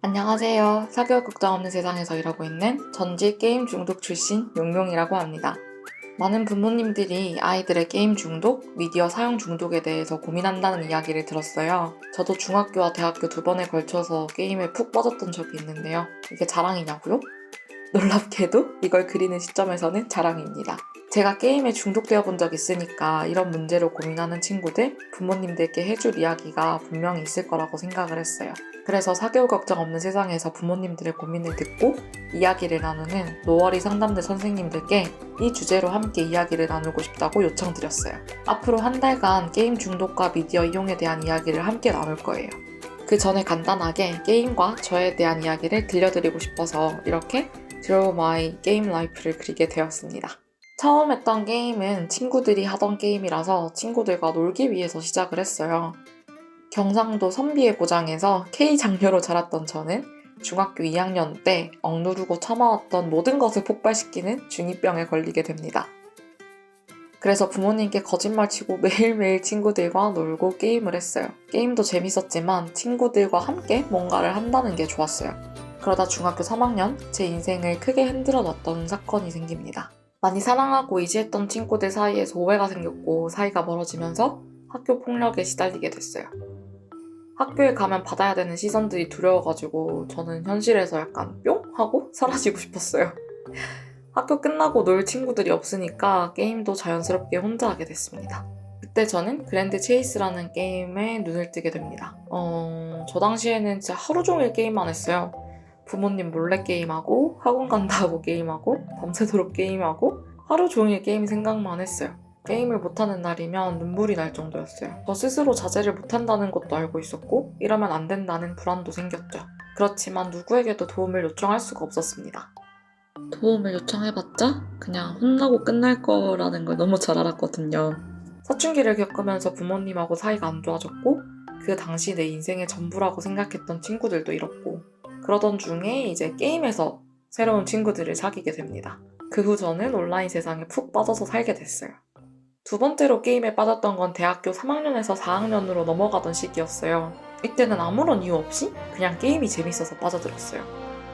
안녕하세요. 사교육 걱정 없는 세상에서 일하고 있는 전직 게임 중독 출신 용용이라고 합니다. 많은 부모님들이 아이들의 게임 중독, 미디어 사용 중독에 대해서 고민한다는 이야기를 들었어요. 저도 중학교와 대학교 두 번에 걸쳐서 게임에 푹 빠졌던 적이 있는데요. 이게 자랑이냐고요? 놀랍게도 이걸 그리는 시점에서는 자랑입니다. 제가 게임에 중독되어 본 적 있으니까 이런 문제로 고민하는 친구들, 부모님들께 해줄 이야기가 분명히 있을 거라고 생각을 했어요. 그래서 사교육 걱정 없는 세상에서 부모님들의 고민을 듣고 이야기를 나누는 노월이 상담대 선생님들께 이 주제로 함께 이야기를 나누고 싶다고 요청드렸어요. 앞으로 한 달간 게임 중독과 미디어 이용에 대한 이야기를 함께 나눌 거예요. 그 전에 간단하게 게임과 저에 대한 이야기를 들려드리고 싶어서 이렇게 Draw My Game Life를 그리게 되었습니다. 처음 했던 게임은 친구들이 하던 게임이라서 친구들과 놀기 위해서 시작을 했어요. 경상도 선비의 고장에서 K장녀로 자랐던 저는 중학교 2학년 때 억누르고 참아왔던 모든 것을 폭발시키는 중2병에 걸리게 됩니다. 그래서 부모님께 거짓말치고 매일매일 친구들과 놀고 게임을 했어요. 게임도 재밌었지만 친구들과 함께 뭔가를 한다는 게 좋았어요. 그러다 중학교 3학년 제 인생을 크게 흔들어 놨던 사건이 생깁니다. 많이 사랑하고 의지했던 친구들 사이에서 오해가 생겼고 사이가 멀어지면서 학교 폭력에 시달리게 됐어요. 학교에 가면 받아야 되는 시선들이 두려워가지고 저는 현실에서 약간 뿅? 하고 사라지고 싶었어요. 학교 끝나고 놀 친구들이 없으니까 게임도 자연스럽게 혼자 하게 됐습니다. 그때 저는 그랜드 체이스라는 게임에 눈을 뜨게 됩니다. 저 당시에는 진짜 하루 종일 게임만 했어요. 부모님 몰래 게임하고 학원 간다고 게임하고 밤새도록 게임하고 하루 종일 게임 생각만 했어요. 게임을 못하는 날이면 눈물이 날 정도였어요. 저 스스로 자제를 못한다는 것도 알고 있었고 이러면 안 된다는 불안도 생겼죠. 그렇지만 누구에게도 도움을 요청할 수가 없었습니다. 도움을 요청해봤자 그냥 혼나고 끝날 거라는 걸 너무 잘 알았거든요. 사춘기를 겪으면서 부모님하고 사이가 안 좋아졌고 그 당시 내 인생의 전부라고 생각했던 친구들도 잃었고 그러던 중에 이제 게임에서 새로운 친구들을 사귀게 됩니다. 그 후 저는 온라인 세상에 푹 빠져서 살게 됐어요. 두 번째로 게임에 빠졌던 건 대학교 3학년에서 4학년으로 넘어가던 시기였어요. 이때는 아무런 이유 없이 그냥 게임이 재밌어서 빠져들었어요.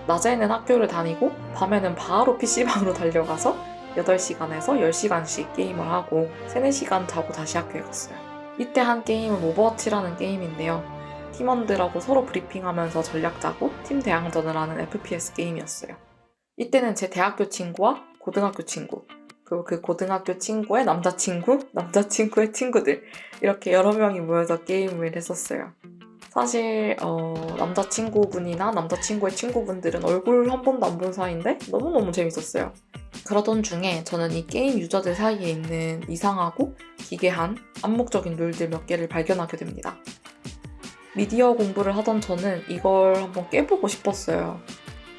낮에는 학교를 다니고 밤에는 바로 PC방으로 달려가서 8시간에서 10시간씩 게임을 하고 3, 4시간 자고 다시 학교에 갔어요. 이때 한 게임은 오버워치라는 게임인데요. 팀원들하고 서로 브리핑하면서 전략 짜고 팀 대항전을 하는 FPS 게임이었어요. 이때는 제 대학교 친구와 고등학교 친구, 그리고 그 고등학교 친구의 남자친구, 남자친구의 친구들 이렇게 여러 명이 모여서 게임을 했었어요. 사실 남자친구분이나 남자친구의 친구분들은 얼굴 한 번도 안 본 사이인데 너무너무 재밌었어요. 그러던 중에 저는 이 게임 유저들 사이에 있는 이상하고 기괴한 암묵적인 룰들 몇 개를 발견하게 됩니다. 미디어 공부를 하던 저는 이걸 한번 깨보고 싶었어요.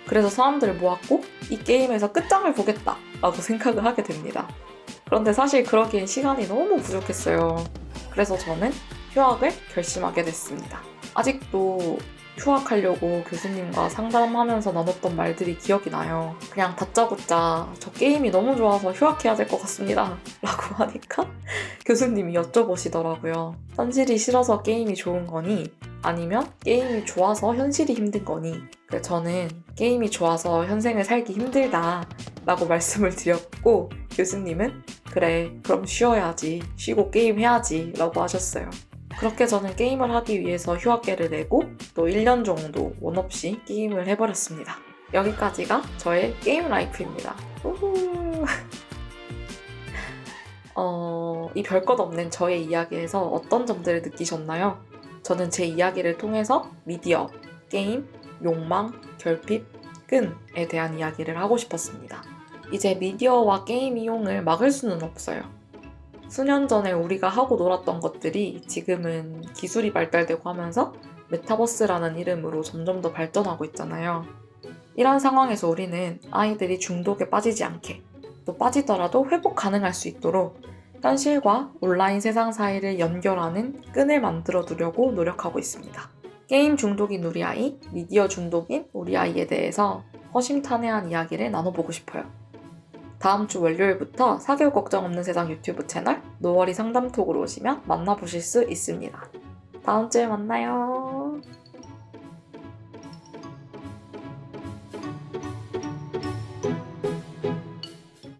그래서 사람들을 모았고 이 게임에서 끝장을 보겠다 라고 생각을 하게 됩니다. 그런데 사실 그러기엔 시간이 너무 부족했어요. 그래서 저는 휴학을 결심하게 됐습니다. 아직도 휴학하려고 교수님과 상담하면서 나눴던 말들이 기억이 나요. 그냥 다짜고짜 저 게임이 너무 좋아서 휴학해야 될 것 같습니다 라고 하니까 교수님이 여쭤보시더라고요. 현실이 싫어서 게임이 좋은 거니? 아니면 게임이 좋아서 현실이 힘든 거니? 그래서 저는 게임이 좋아서 현생을 살기 힘들다 라고 말씀을 드렸고 교수님은 그래 그럼 쉬어야지 쉬고 게임해야지 라고 하셨어요. 그렇게 저는 게임을 하기 위해서 휴학계를 내고 또 1년 정도 원 없이 게임을 해버렸습니다. 여기까지가 저의 게임 라이프입니다. 이 별것 없는 저의 이야기에서 어떤 점들을 느끼셨나요? 저는 제 이야기를 통해서 미디어, 게임, 욕망, 결핍, 끈에 대한 이야기를 하고 싶었습니다. 이제 미디어와 게임 이용을 막을 수는 없어요. 수년 전에 우리가 하고 놀았던 것들이 지금은 기술이 발달되고 하면서 메타버스라는 이름으로 점점 더 발전하고 있잖아요. 이런 상황에서 우리는 아이들이 중독에 빠지지 않게 또 빠지더라도 회복 가능할 수 있도록 현실과 온라인 세상 사이를 연결하는 끈을 만들어 두려고 노력하고 있습니다. 게임 중독인 우리 아이, 미디어 중독인 우리 아이에 대해서 허심탄회한 이야기를 나눠보고 싶어요. 다음 주 월요일부터 사교육 걱정 없는 세상 유튜브 채널 노월이 상담톡으로 오시면 만나보실 수 있습니다. 다음 주에 만나요.